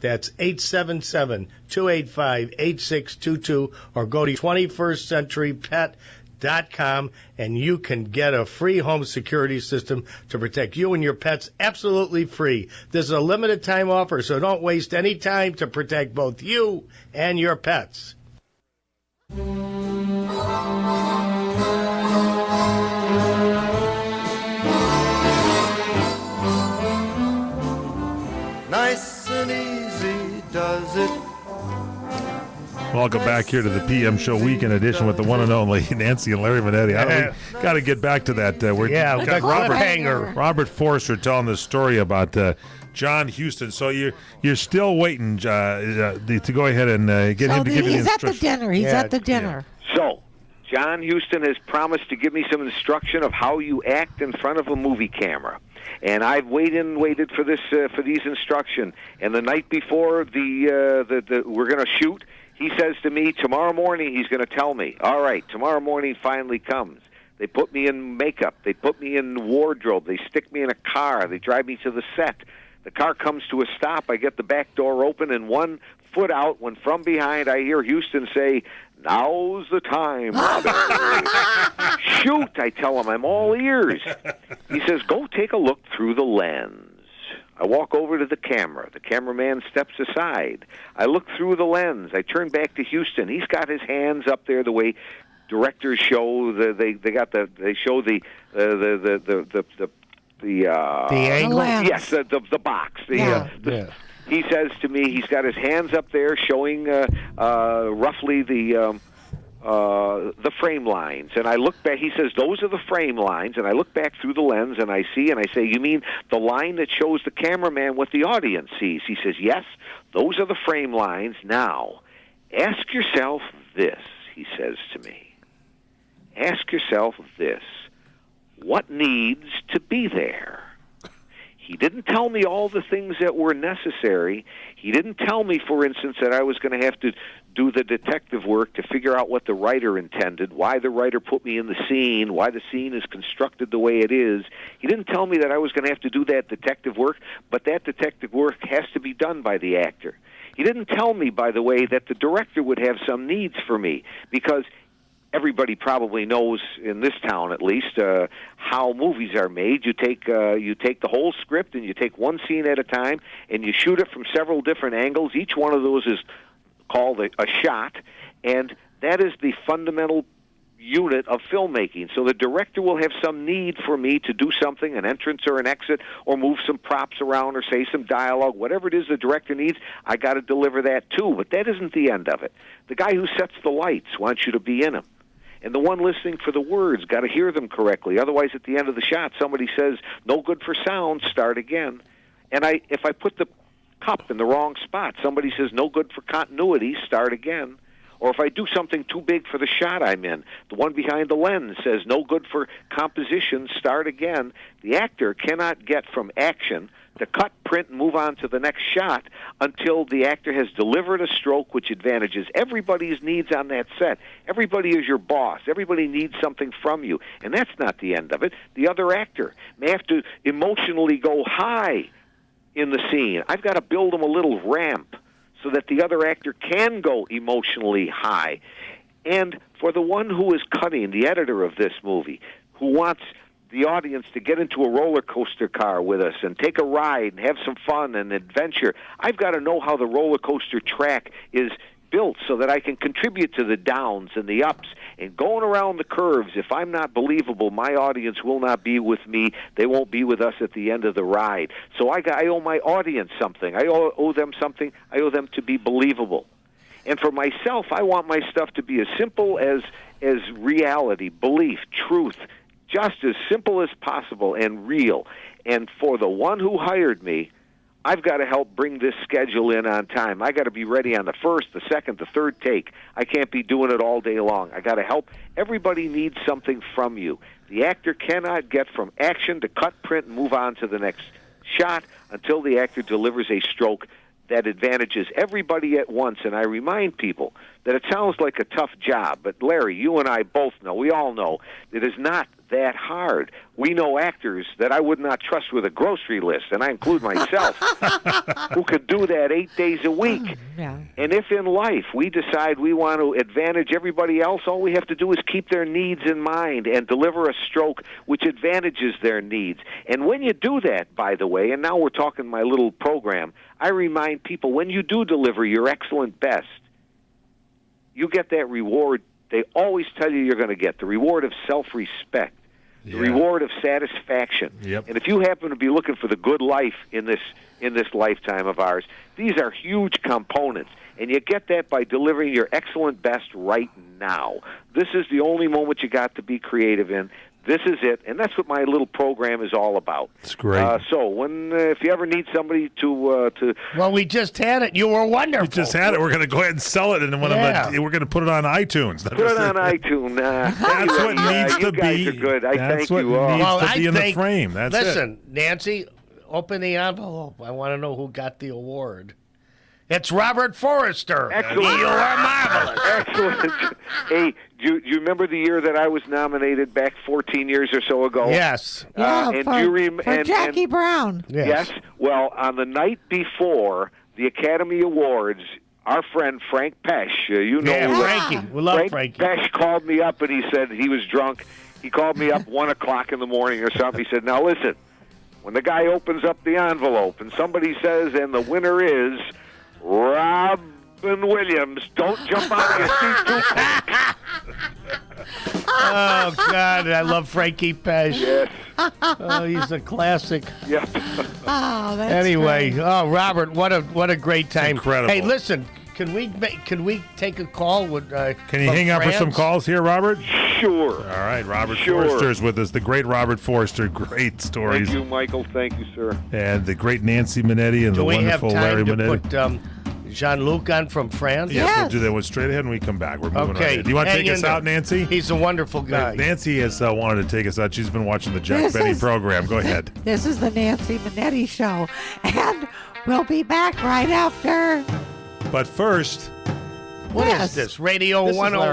That's 877-285-8622 or go to 21stcenturypet.com and you can get a free home security system to protect you and your pets absolutely free. This is a limited time offer, so don't waste any time to protect both you and your pets. Nice and easy does it. Welcome back here to the PM Show Weekend Edition with the one and only Nancy and Larry Manetti. We got to get back to that. We got Robert Forster telling this story about John Huston. So you're still waiting to go ahead and get him to give you the instructions. He's at the dinner. He's at the dinner. Yeah. So John Huston has promised to give me some instruction of how you act in front of a movie camera. And I've waited for this for these instructions. And the night before the we're going to shoot, he says to me, tomorrow morning he's going to tell me. All right, tomorrow morning finally comes. They put me in makeup. They put me in wardrobe. They stick me in a car. They drive me to the set. The car comes to a stop. I get the back door open and 1 foot out when from behind I hear Houston say, "Now's the time." Shoot, I tell him, I'm all ears. He says, "Go take a look through the lens." I walk over to the camera. The cameraman steps aside. I look through the lens. I turn back to Houston. He's got his hands up there the way directors show. They show the angle. Yes, the box. He says to me, he's got his hands up there showing roughly the frame lines. And I look back, he says, "Those are the frame lines." And I look back through the lens and I see, and I say, "You mean the line that shows the cameraman what the audience sees?" He says, "Yes, those are the frame lines. Now, ask yourself this," he says to me. "Ask yourself this. What needs to be there?" He didn't tell me all the things that were necessary. He didn't tell me, for instance, that I was going to have to do the detective work to figure out what the writer intended, why the writer put me in the scene, why the scene is constructed the way it is. He didn't tell me that I was going to have to do that detective work, but that detective work has to be done by the actor. He didn't tell me, by the way, that the director would have some needs for me, because everybody probably knows, in this town at least, how movies are made. You take the whole script and you take one scene at a time and you shoot it from several different angles. Each one of those is called a shot, and that is the fundamental unit of filmmaking. So the director will have some need for me to do something, an entrance or an exit, or move some props around or say some dialogue. Whatever it is the director needs, I got to deliver that too. But that isn't the end of it. The guy who sets the lights wants you to be in them. And the one listening for the words got to hear them correctly. Otherwise, at the end of the shot, somebody says, "No good for sound, start again." And if I put the cup in the wrong spot, somebody says, "No good for continuity, start again." Or if I do something too big for the shot I'm in, the one behind the lens says, "No good for composition, start again." The actor cannot get from action to cut, print, and move on to the next shot until the actor has delivered a stroke which advantages everybody's needs on that set. Everybody is your boss. Everybody needs something from you. And that's not the end of it. The other actor may have to emotionally go high in the scene. I've got to build him a little ramp so that the other actor can go emotionally high. And for the one who is cutting, the editor of this movie, who wants the audience to get into a roller coaster car with us and take a ride and have some fun and adventure, I've got to know how the roller coaster track is built so that I can contribute to the downs and the ups. And going around the curves, if I'm not believable, my audience will not be with me. They won't be with us at the end of the ride. So I owe my audience something. I owe them something. I owe them to be believable. And for myself, I want my stuff to be as simple as reality, belief, truth, just as simple as possible and real. And for the one who hired me, I've got to help bring this schedule in on time. I got to be ready on the first, the second, the third take. I can't be doing it all day long. I got to help. Everybody needs something from you. The actor cannot get from action to cut, print, and move on to the next shot until the actor delivers a stroke that advantages everybody at once. And I remind people that it sounds like a tough job, but Larry, you and I both know, we all know, it is not that hard. We know actors that I would not trust with a grocery list, and I include myself, who could do that 8 days a week. Yeah. And if in life we decide we want to advantage everybody else, all we have to do is keep their needs in mind and deliver a stroke which advantages their needs. And when you do that, by the way, and now we're talking my little program, I remind people, when you do deliver your excellent best, you get that reward they always tell you you're going to get, the reward of self-respect, the reward of satisfaction. Yep. And if you happen to be looking for the good life in this lifetime of ours, these are huge components. And you get that by delivering your excellent best right now. This is the only moment you got to be creative in. This is it, and that's what my little program is all about. It's great. So, if you ever need somebody to Well, we just had it. You were wonderful. We just had it. We're going to go ahead and sell it, and then we're going to put it on iTunes. put it on iTunes. That's what needs to be. You guys are good. I thank you all. Needs to be in the frame. That's listen, Nancy, open the envelope. I want to know who got the award. It's Robert Forrester. Excellent. You are marvelous. Excellent. Hey, do you remember the year that I was nominated back 14 years or so ago? Yes. Yeah, and for Jackie Brown. Yes. Well, on the night before the Academy Awards, our friend Frank Pesch, you know, Frankie. We love Frankie. Pesch called me up and he said he was drunk. He called me up 1 o'clock in the morning or something. He said, "Now listen, when the guy opens up the envelope and somebody says, and the winner is Robin Williams, don't jump out of your seat too quick." Oh, God, I love Frankie Pesch. Yes. Oh, he's a classic. Yep. Oh, that's Anyway, great. Robert, what a great time. incredible. Hey, listen, can we take a call with? Can you hang out for some calls here, Robert? Sure. All right, Robert Sure. Forrester is with us. The great Robert Forrester, great stories. Thank you, Michael. Thank you, sir. And the great Nancy Manetti and Do the we have wonderful Larry time to Manetti. put Jean-Luc on from France? Yes, we'll Yes. do that one straight ahead when we come back. We're moving Okay. on. Do you want to Hang take in us there. out, Nancy? He's a wonderful guy. Nancy has wanted to take us out. She's been watching the Jack This Benny is- program. Go ahead. This is the Nancy Manetti Show, and we'll be back right after. But first, What is Yes. this? Radio This is 101.